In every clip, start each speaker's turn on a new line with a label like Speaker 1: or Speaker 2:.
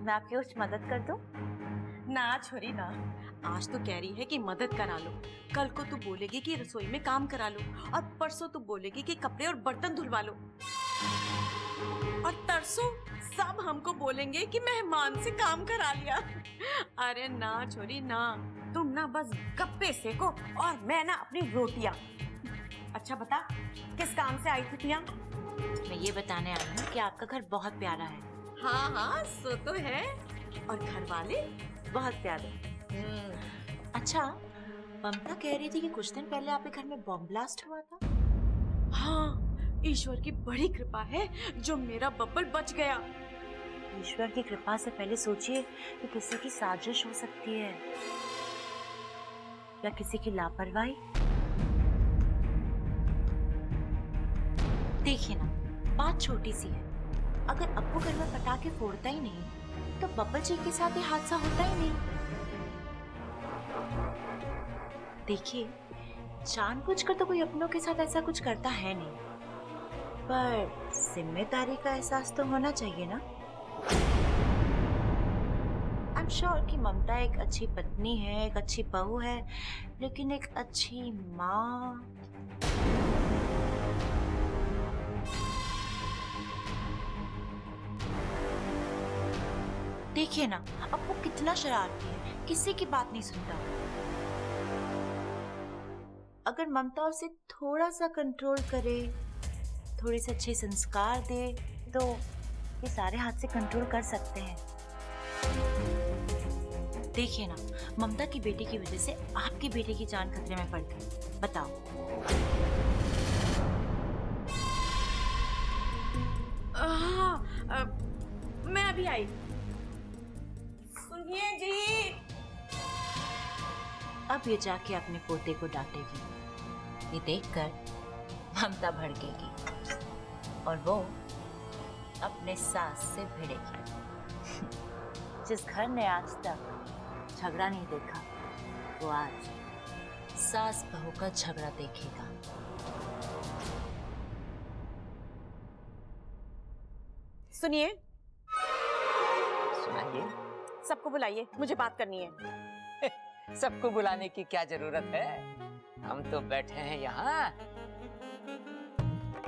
Speaker 1: मैं आपकी कुछ मदद कर दूं?
Speaker 2: ना छोरी ना, आज तो कह रही है कि मदद करा लो, कल को तू बोलेगी कि रसोई में काम करा लो, और परसों तू बोलेगी कि कपड़े और बर्तन धुलवा लो, और तरसों सब हमको बोलेंगे कि मेहमान से काम करा लिया। अरे ना छोरी ना, तुम ना बस गप्पे सेको और मैं ना अपनी रोटियां। अच्छा बता, किस काम से आई थी पिया?
Speaker 1: मैं ये बताने आई हूँ कि आपका घर बहुत प्यारा है।
Speaker 2: हाँ हाँ, सो तो है, और घर वाले
Speaker 1: बहुत प्यारे। अच्छा, ममता कह रही थी कि कुछ दिन पहले आपके घर में बॉम्ब ब्लास्ट हुआ था।
Speaker 2: हाँ, ईश्वर की बड़ी कृपा है जो मेरा बब्बल बच गया।
Speaker 1: ईश्वर की कृपा से पहले सोचिए कि किसी की साजिश हो सकती है या किसी की लापरवाही। देखिए ना, बात छोटी सी है, अगर अप्पू घर में पटाखे फोड़ता ही नहीं तो बब्बल जी के साथ ये हादसा होता ही नहीं। देखिए, जानबूझकर तो कोई अपनों के साथ ऐसा कुछ करता है नहीं, पर जिम्मेदारी का एहसास तो होना चाहिए ना। आई एम श्योर कि ममता एक अच्छी पत्नी है, एक अच्छी बहू है, लेकिन एक अच्छी माँ। देखिए ना, अब वो कितना शरारती है, किसी की बात नहीं सुनता। अगर ममता उसे थोड़ा सा कंट्रोल करे, थोड़े से अच्छे संस्कार दे, तो ये सारे हाथ से कंट्रोल कर सकते हैं। देखिए ना, ममता की बेटी की वजह से आपकी बेटी की जान खतरे में पड़ गई। बताओ।
Speaker 2: हाँ, मैं अभी आई। सुनिए जी।
Speaker 1: अब ये जाके अपने पोते को डांटेगी, ये देखकर ममता भड़केगी और वो अपने सास से भिड़ेगी। जिस घर ने आज तक झगड़ा नहीं देखा, वो आज सास बहू का झगड़ा देखेगा।
Speaker 2: सुनिए,
Speaker 3: सुनाइए।
Speaker 2: सबको बुलाइए, मुझे बात करनी है।
Speaker 3: सबको बुलाने की क्या जरूरत है, हम तो बैठे हैं यहाँ।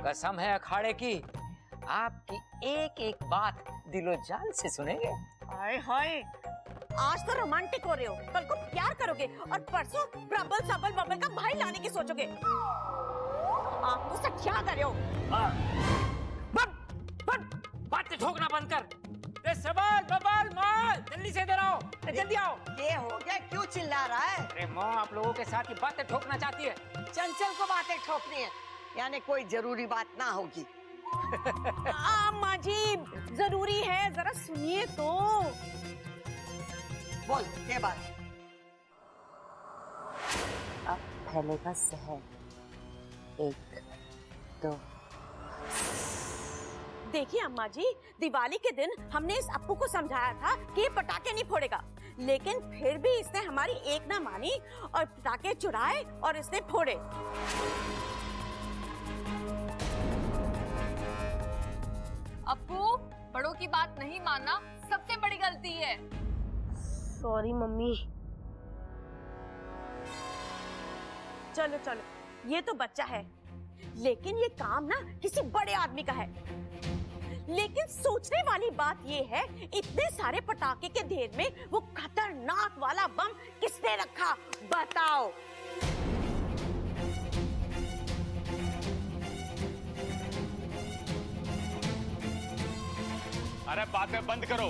Speaker 3: कसम है अखाड़े की, आपकी एक एक बात दिलो जान से सुनेंगे।
Speaker 2: हाय हाय, आज तो रोमांटिक हो रहे हो, कल को प्यार करोगे और परसों प्रबल सबल बबल का भाई लाने की सोचोगे। आप मुझसे क्या कर रहे हो?
Speaker 3: बातें ठोकना बंद कर। सबल बबल माल जल्दी से इधर आओ, जल्दी आओ।
Speaker 4: ये हो गया, क्यों चिल्ला रहा है?
Speaker 3: अरे माँ, आप लोगों के साथ ही बातें ठोकना चाहती है।
Speaker 4: चंचल को बातें ठोकनी है, यानी कोई जरूरी बात ना होगी।
Speaker 2: माँ जी, जरूरी है, जरा सुनिए तो।
Speaker 4: बोल, ये बात।
Speaker 1: अब फैलेगा जहर, 1 2।
Speaker 2: देखिए अम्मा जी, दिवाली के दिन हमने इस अप्पू को समझाया था कि ये पटाखे नहीं फोड़ेगा, लेकिन फिर भी इसने हमारी एक ना मानी और पटाखे चुराए और इसने फोड़े।
Speaker 5: अप्पू, बड़ों की बात नहीं मानना सबसे बड़ी गलती है।
Speaker 2: Sorry mummy. चलो चलो, ये तो बच्चा है, लेकिन ये काम ना किसी बड़े आदमी का है। लेकिन सोचने वाली बात ये है, इतने सारे पटाखे के ढेर में वो खतरनाक वाला बम किसने रखा, बताओ।
Speaker 6: अरे बातें बंद करो,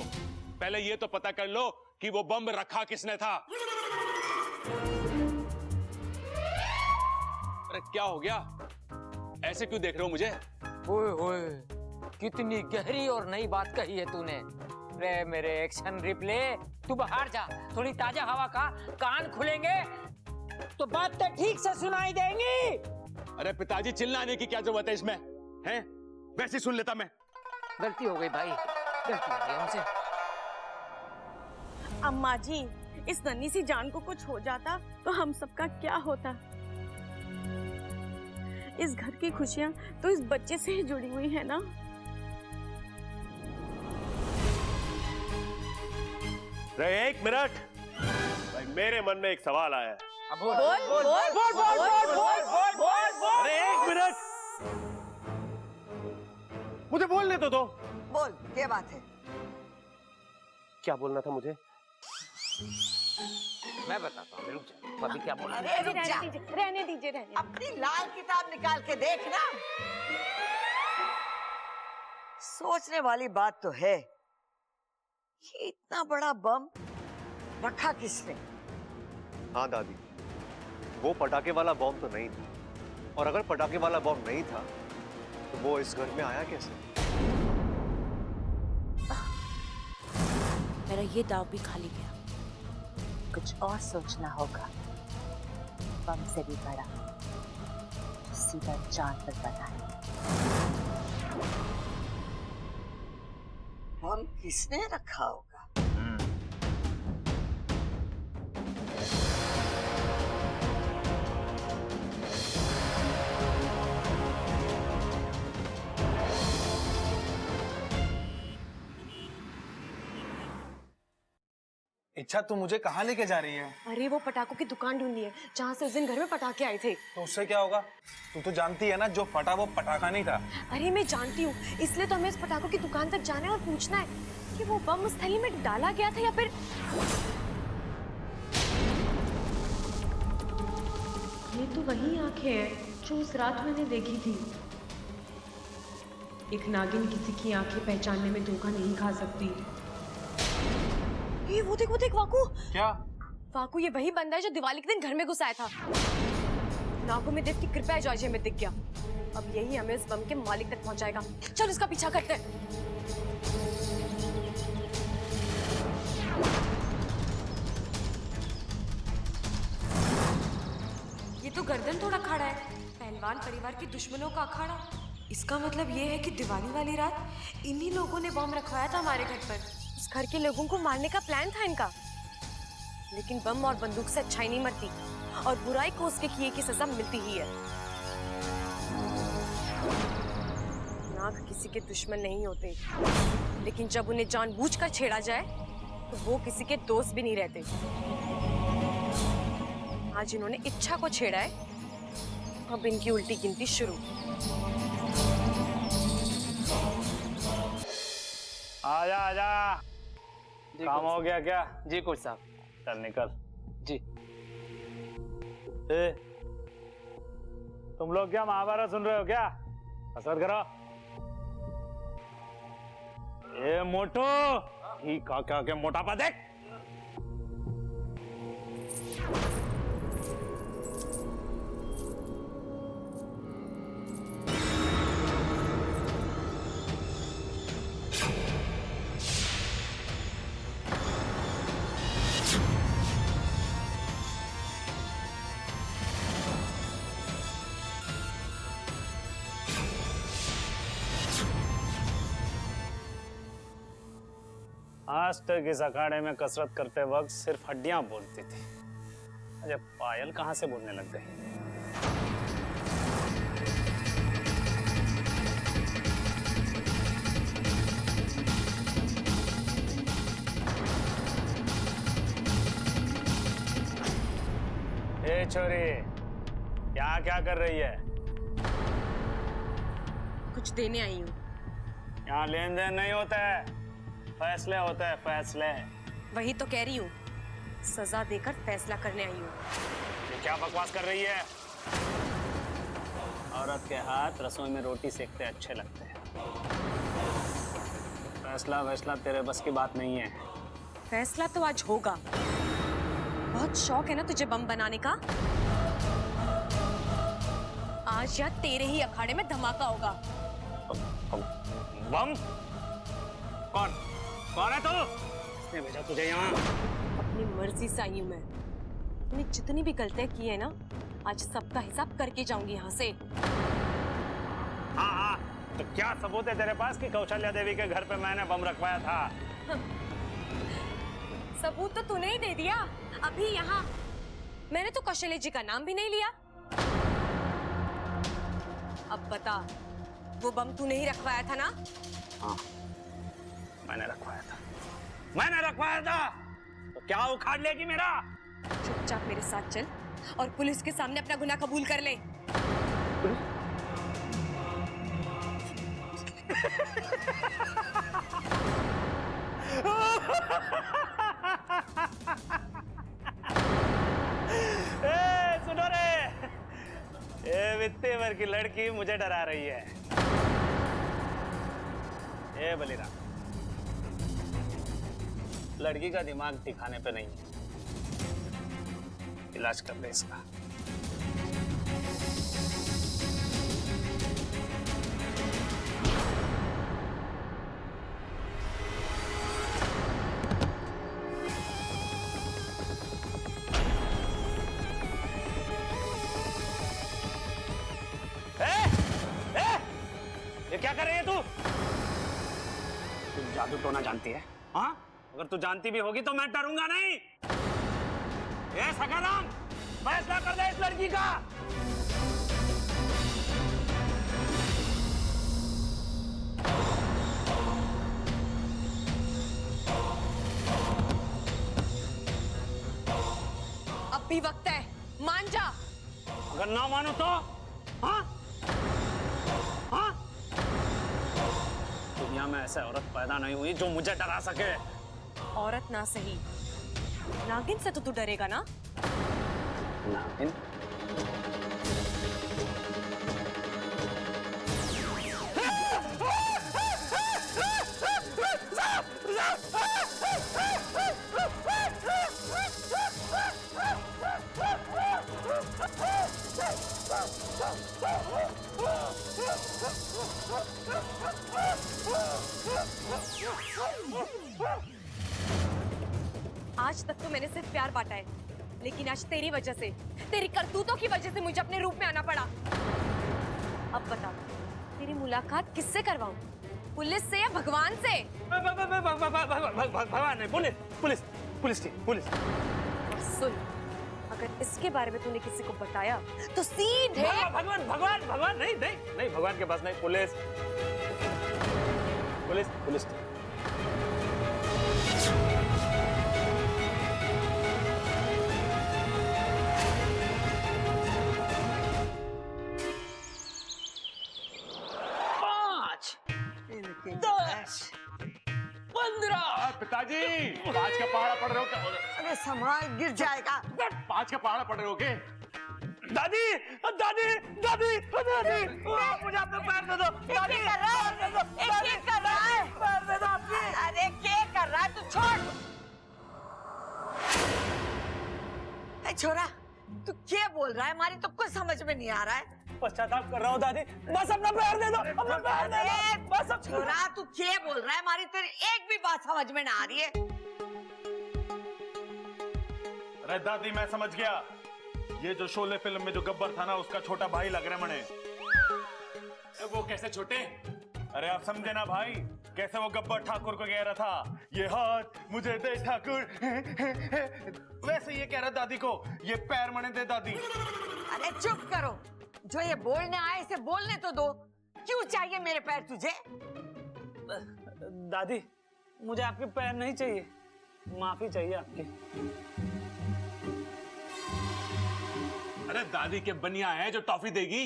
Speaker 6: पहले ये तो पता कर लो कि वो बम रखा किसने था। अरे क्या हो गया, ऐसे क्यों देख रहे हो मुझे?
Speaker 3: ओए ओए, कितनी गहरी और नई बात कही है तूने। रे मेरे एक्शन रिप्ले, तू बाहर जा, थोड़ी ताजा हवा का कान खुलेंगे तो बातें ठीक से सुनाई देंगी।
Speaker 6: अरे पिताजी, चिल्लाने की क्या जरूरत है इसमें, हैं? वैसे ही सुन लेता मैं।
Speaker 3: गलती हो गई भाई, गलती हो गई हमसे।
Speaker 2: अम्मा जी, इस नन्ही सी जान को कुछ हो जाता तो हम सबका क्या होता। इस घर की खुशियां तो इस बच्चे से ही जुड़ी हुई है ना।
Speaker 6: रे एक मिनट, भाई मेरे मन में एक सवाल आया है।
Speaker 3: अब बोल।
Speaker 6: अरे एक मिनट, मुझे बोलने तो दो।
Speaker 4: बोल, क्या बात है?
Speaker 6: क्या बोलना था मुझे?
Speaker 3: मैं बताता हूँ, रुक जा। अभी क्या बोला?
Speaker 4: अरे रुक जा,
Speaker 2: रहने दीजिए
Speaker 4: अपनी लाल किताब निकाल के देखना। सोचने वाली बात तो है, ये इतना बड़ा बम रखा किसने?
Speaker 7: हाँ दादी, वो पटाखे वाला बॉम्ब तो नहीं था, और अगर पटाखे वाला बॉम्ब नहीं था तो वो इस घर में आया कैसे?
Speaker 1: मेरा ये दाव भी खाली गया। कुछ और सोचना होगा। बम से भी बड़ा, सीधा चांद पर बना है।
Speaker 4: बम किसने रखा होगा?
Speaker 8: इच्छा, तू मुझे कहाँ लेके जा रही है?
Speaker 2: अरे वो पटाखों की दुकान ढूंढनी है जहाँ से उस दिन घर में पटाखे आए थे।
Speaker 8: तो उससे क्या होगा? तू तो जानती है ना, जो फटा वो पटाखा नहीं था।
Speaker 2: अरे मैं जानती हूँ, इसलिए तो हमें इस पटाखों की दुकान तक जाना है और पूछना है कि वो बम उस थैली में डाला गया था या फिर
Speaker 9: ये तो वही आंखें हैं जो उस रात मैंने देखी थी। एक नागिन किसी की आंखें पहचानने में धोखा नहीं खा सकती।
Speaker 2: ये वो देख वाकू।
Speaker 8: क्या?
Speaker 2: वाकू, ये वही बंदा है जो दिवाली के दिन घर में घुसाया था। नागों में देव की कृपा है जो आज हमें दिख गया। अब यही हमें इस बम के मालिक तक पहुंचाएगा। चल उसका पीछा करते हैं।
Speaker 9: ये तो गर्दन थोड़ा खड़ा है, पहलवान परिवार के दुश्मनों का अखाड़ा। इसका मतलब ये है कि दिवाली वाली रात इन्हीं लोगों ने बम रखवाया था हमारे घर पर।
Speaker 2: उस घर के लोगों को मारने का प्लान था इनका, लेकिन बम और बंदूक से अच्छाई नहीं मरती और बुराई को उसके किए की सजा मिलती ही है। नाग किसी के दुश्मन नहीं होते, लेकिन जब उन्हें जानबूझकर छेड़ा जाए तो वो किसी के दोस्त भी नहीं रहते। आज इन्होंने इच्छा को छेड़ा है, अब इनकी उल्टी गिनती शुरू।
Speaker 10: आजा आजा, काम हो गया क्या?
Speaker 3: जी कोच साहब।
Speaker 10: चल निकल।
Speaker 3: जी।
Speaker 10: ए, तुम लोग क्या महाभारत सुन रहे हो क्या? कसरत करो। ए मोटू, ही क्या के मोटापा देख। आज तक इस अखाड़े में कसरत करते वक्त सिर्फ हड्डियां बोलती थी, अजय पायल कहां से बोलने लग गई? ए छोरी, क्या क्या कर रही है?
Speaker 2: कुछ देने आई हूँ।
Speaker 10: यहाँ लेन देन नहीं होता है, फैसले होते हैं, फैसले।
Speaker 2: वही तो कह रही हूँ, सजा देकर फैसला करने आई हूँ।
Speaker 10: ये क्या बकवास कर रही है? औरत के हाथ रसोई में रोटी सेकते अच्छे लगते हैं। फैसला तेरे बस की बात नहीं है।
Speaker 2: फैसला तो आज होगा। बहुत शौक है ना तुझे बम बनाने का? आज या तेरे ही अखाड़े में धमाका होगा।
Speaker 10: बम? कौन है तू? किसने भेजा तुझे यहाँ?
Speaker 2: अपनी मर्जी से आई हूँ मैं। तूने जितनी भी गलतियां की है ना, आज सबका हिसाब करके जाऊंगी यहाँ से।
Speaker 10: हाँ, तो क्या सबूत है तेरे पास कि कौशल्या देवी के घर पे मैंने बम रखवाया था?
Speaker 2: सबूत तो तूने ही दे दिया अभी यहाँ। मैंने तो कौशल्या जी का नाम भी नहीं लिया। अब बता, वो बम तूने ही रखवाया था ना?
Speaker 10: हाँ, मैंने रखवाया था। तो क्या उखाड़ लेगी मेरा?
Speaker 9: चुपचाप मेरे साथ चल और पुलिस के सामने अपना गुनाह कबूल कर ले।
Speaker 10: सुनो रे, ये वित्तीय वर्ग की लड़की मुझे डरा रही है। ए बलिराम, लड़की का दिमाग ठिकाने पे नहीं है, इलाज कर ले इसका। ये क्या कर रही है तू? तू जादू टोना जानती है? हाँ? अगर तू जानती भी होगी तो मैं डरूंगा नहीं। ये सखाराम, फैसला कर दे इस लड़की का।
Speaker 9: अब भी वक्त है, मान जा।
Speaker 10: अगर ना मानो तो? हाँ? हाँ? दुनिया में ऐसे औरत पैदा नहीं हुई जो मुझे डरा सके।
Speaker 9: औरत ना सही, नागिन से तो तू डरेगा ना?
Speaker 10: नागिन?
Speaker 9: आज तक तो मैंने सिर्फ प्यार बांटा है, लेकिन आज तेरी वजह से, तेरी करतूतों की वजह से मुझे अपने रूप में आना पड़ा। अब बता, तेरी मुलाकात किससे करवाऊं? पुलिस से या भगवान से?
Speaker 10: भगवान नहीं, पुलिस, पुलिस, पुलिस की, पुलिस।
Speaker 9: और सुन, अगर इसके बारे में तूने किसी को बताया तो सीधे
Speaker 10: भगवान, भगवान, भगवान नहीं, नहीं, नहीं, भगवान के पास नहीं, पुलिस, पुलिस, पुलिस।
Speaker 6: पिताजी, 5 का पहाड़ा पड़ रहे हो क्या?
Speaker 4: अरे संभाल, गिर जाएगा।
Speaker 6: 5 का पहाड़ा पड़ रहे हो क्या?
Speaker 10: दादी, दादी, दादी, दादी, मुझे अपना पैर दे दो। दादी,
Speaker 4: कर रहा है? क्या कर रहा है?
Speaker 10: पैर दे दो आपकी।
Speaker 4: अरे क्या कर रहा है तू? छोड़। ए छोरा, तू क्या बोल रहा है? हमारी तो कुछ समझ में नहीं आ रहा है।
Speaker 10: पश्चाताप कर रहा हूँ दादी, बस अपना पैर दे दो, अपना पैर दे दो, बस अब।
Speaker 4: छोरा, तू क्या बोल रहा है? हमारी तेरी एक भी बात समझ में ना आ रही है।
Speaker 8: अरे दादी, मैं समझ गया। ये जो शोले फिल्म में जो गब्बर था ना, उसका छोटा भाई लग रहा है मने।
Speaker 6: वो कैसे छोटे?
Speaker 8: अरे आप समझे ना भाई, कैसे वो गब्बर ठाकुर को कह रहा था, ये हाथ मुझे दे ठाकुर। वैसे ये कह रहा दादी को, ये पैर मने दे दादी।
Speaker 4: अरे चुप करो, जो ये बोलने आए इसे बोलने तो दो। क्यों चाहिए मेरे पैर तुझे?
Speaker 10: दादी, मुझे आपके पैर नहीं चाहिए, माफी चाहिए आपकी।
Speaker 6: अरे दादी के बनिया है जो टॉफी देगी।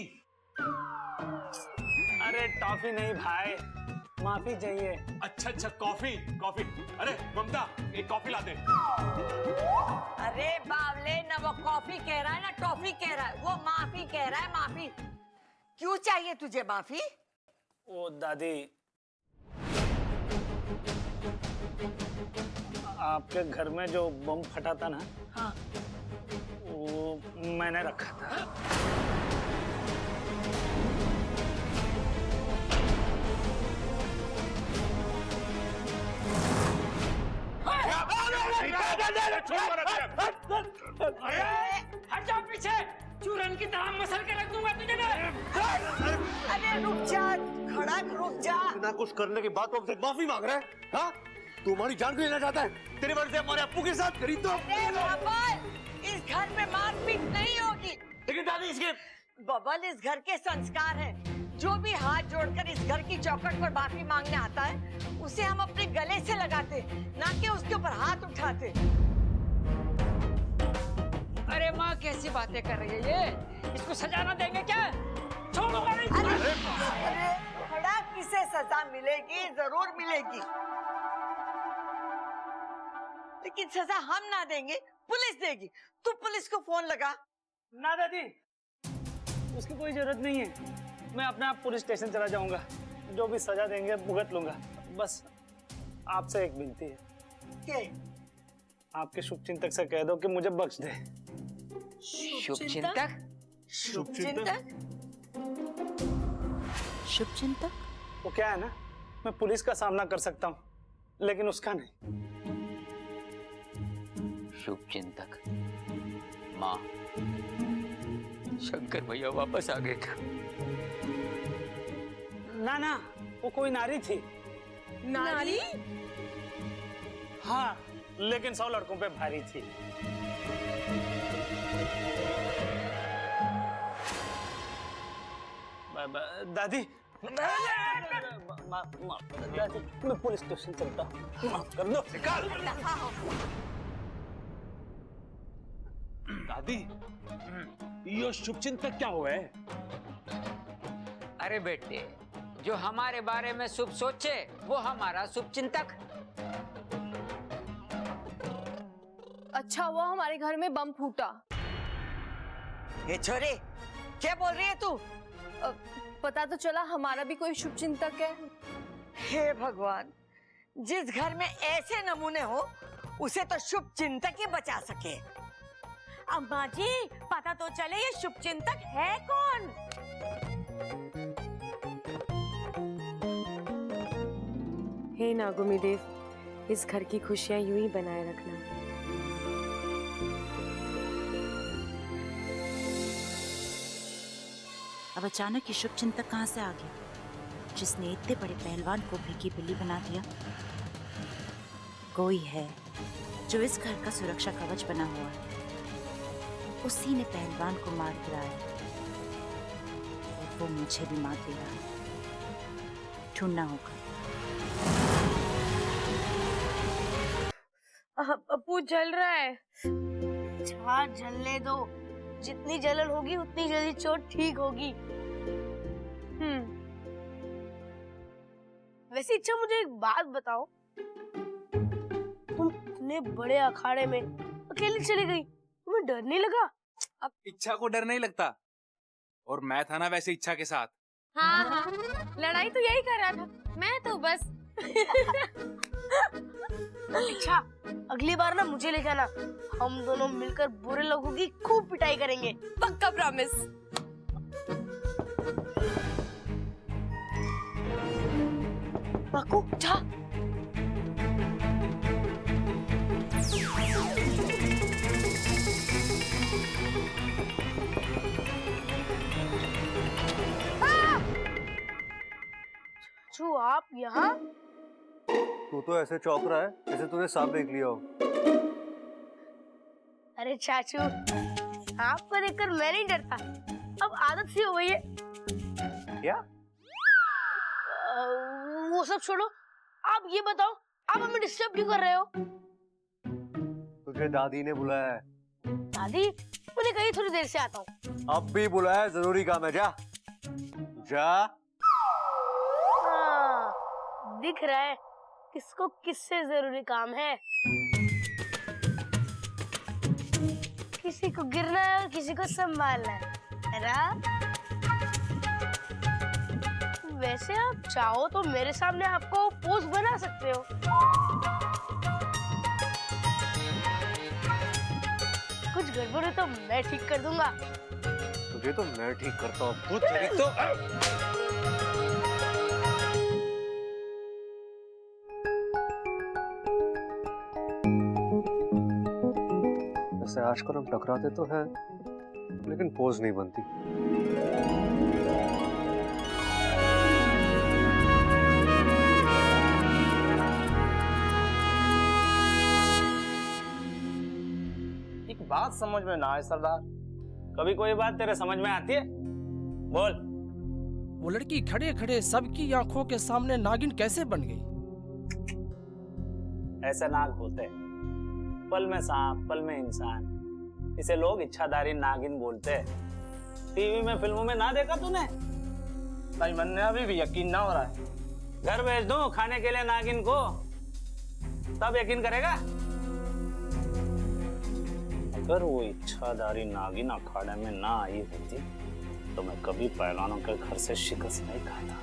Speaker 10: अरे टॉफी नहीं भाई, माफी चाहिए।
Speaker 6: अच्छा अच्छा, कॉफी कॉफी। अरे ममता, एक कॉफी ला दे।
Speaker 4: अरे बावले, ना वो कॉफी कह रहा है ना टॉफी कह रहा है, वो माफी कह रहा है, माफी। क्यों चाहिए तुझे माफी?
Speaker 10: ओ दादी, आपके घर में जो बम फटा था ना,
Speaker 4: हाँ,
Speaker 10: वो मैंने रखा था।
Speaker 3: हट जाओ पीछे, चूरन की तरह मसल के रख दूंगा तुझे।
Speaker 4: अरे रुक जा, खड़ा रुक जा।
Speaker 7: ना कुछ करने के बाद तो हमसे माफी मांग रहा है। हाँ, तू हमारी जान को लेना चाहता है? तेरी वजह से हमारे अप्पू के साथ करी तो।
Speaker 4: अरे बबल, इस घर में मारपीट नहीं होगी।
Speaker 7: लेकिन दादी, इसके
Speaker 4: बबल, इस घर के संस्कार हैं। जो भी हाथ जोड़कर इस घर की चौखट पर माफी मांगने आता है, उसे हम अपने गले से लगाते, ना कि उसके ऊपर हाथ उठाते।
Speaker 3: अरे माँ कैसी बातें कर रही है ये? इसको सजा ना देंगे क्या? छोड़ूंगा नहीं।
Speaker 4: अरे खड़ा किसे सजा मिलेगी? जरूर मिलेगी, लेकिन सजा हम ना देंगे, पुलिस देगी। तू पुलिस को फोन लगा।
Speaker 10: ना दादी, उसकी कोई जरूरत नहीं है। मैं अपने आप पुलिस स्टेशन चला जाऊंगा, जो भी सजा देंगे भुगत लूंगा। बस आपसे एक विनती है
Speaker 4: के?
Speaker 10: आपके शुभचिंतक से कह दो कि मुझे बख्श दे।
Speaker 3: शुभचिंतक?
Speaker 4: शुभचिंतक?
Speaker 1: शुभचिंतक?
Speaker 10: वो क्या है ना, मैं पुलिस का सामना कर सकता हूँ, लेकिन उसका नहीं।
Speaker 3: शुभचिंतक? माँ, शंकर भैया वापस आ गए क्या?
Speaker 10: ना ना, वो कोई नारी थी।
Speaker 9: नारी?
Speaker 10: हाँ, लेकिन 100 लड़कों पे भारी थी। दादी, दादी, मैं पुलिस स्टेशन चलता हूँ, माफ कर दो।
Speaker 6: दादी, ये शुभचिंतक क्या हुआ है?
Speaker 3: अरे बेटे, जो हमारे बारे में शुभ सोचे वो हमारा शुभचिंतक।
Speaker 9: अच्छा हुआ हमारे घर में बम फूटा।
Speaker 4: ये छोरे, क्या बोल रही है तू?
Speaker 9: पता तो चला हमारा भी कोई शुभचिंतक है।
Speaker 4: हे भगवान, जिस घर में ऐसे नमूने हो उसे तो शुभचिंतक ही बचा सके।
Speaker 2: अम्मा जी, पता तो चले ये शुभचिंतक है कौन? हे नागुमी देव, इस घर की खुशियां यूं ही बनाए रखना।
Speaker 1: अब अचानक ये शुभचिंतक कहाँ से आ गया, जिसने इतने बड़े पहलवान को भीगी बिल्ली बना दिया? कोई है जो इस घर का सुरक्षा कवच बना हुआ है। उसी ने पहलवान को मार गिराया और वो मुझे भी मार दे रहा है। ढूंढना होगा।
Speaker 9: अपू जल रहा है।
Speaker 11: हाँ, जलने दो। जितनी जलन होगी उतनी जल्दी चोट ठीक होगी। वैसे इच्छा, मुझे एक बात बताओ, तुम इतने बड़े अखाड़े में अकेले चली गई, तुम्हें डर नहीं लगा?
Speaker 12: अब इच्छा को डर नहीं लगता, और मैं था ना वैसे इच्छा के साथ।
Speaker 9: हाँ हाँ, लड़ाई तो यही कर रहा था, मैं तो बस।
Speaker 11: इच्छा, अगली बार ना मुझे ले जाना, हम दोनों मिलकर बुरे लोगों की खूब पिटाई करेंगे।
Speaker 9: पक्का प्रॉमिस।
Speaker 11: पाकू, जा। चाचू, आप यहाँ?
Speaker 7: तू तो ऐसे चौंक रहा है जैसे तूने सांप देख लिया हो।
Speaker 11: अरे चाचू, आपको देखकर मैं नहीं डरता, अब आदत सी हो गई है।
Speaker 7: क्या?
Speaker 11: वो सब छोड़ो, आप ये बताओ, आप हमें डिस्टर्ब क्यों कर रहे हो?
Speaker 7: तुझे दादी ने बुलाया है।
Speaker 11: दादी? मुझे कहीं थोड़ी देर से आता हूँ।
Speaker 7: अब भी बुलाया, जरूरी काम है, जा जा।
Speaker 11: हाँ, दिख रहा है किसको किससे जरूरी काम है। किसी को गिरना है और किसी को संभालना है ना? वैसे आप चाहो तो मेरे सामने आपको पोज बना सकते हो। कुछ गड़बड़ है तो मैं ठीक कर दूंगा।
Speaker 7: तुझे तो मैं ठीक करता हूँ। तेरी तो वैसे आजकल हम टकराते तो हैं, लेकिन पोज नहीं बनती।
Speaker 10: एक बात समझ में ना आए सरदार, कभी कोई बात तेरे समझ में आती है? बोल।
Speaker 13: वो लड़की खड़े खड़े सबकी आंखों के सामने नागिन कैसे बन गई?
Speaker 10: ऐसे नाग होते, पल में सांप पल में इंसान। इसे लोग इच्छाधारी नागिन बोलते हैं। टीवी में, फिल्मों में ना देखा तूने?
Speaker 14: भाई मन ने अभी भी यकीन ना हो रहा है।
Speaker 10: घर भेज दूं खाने के लिए नागिन को, तब यकीन करेगा? अगर वो इच्छाधारी नागिन अखाड़े में ना आई होती तो मैं कभी पहलवानों के घर से शिकस्त नहीं खाता।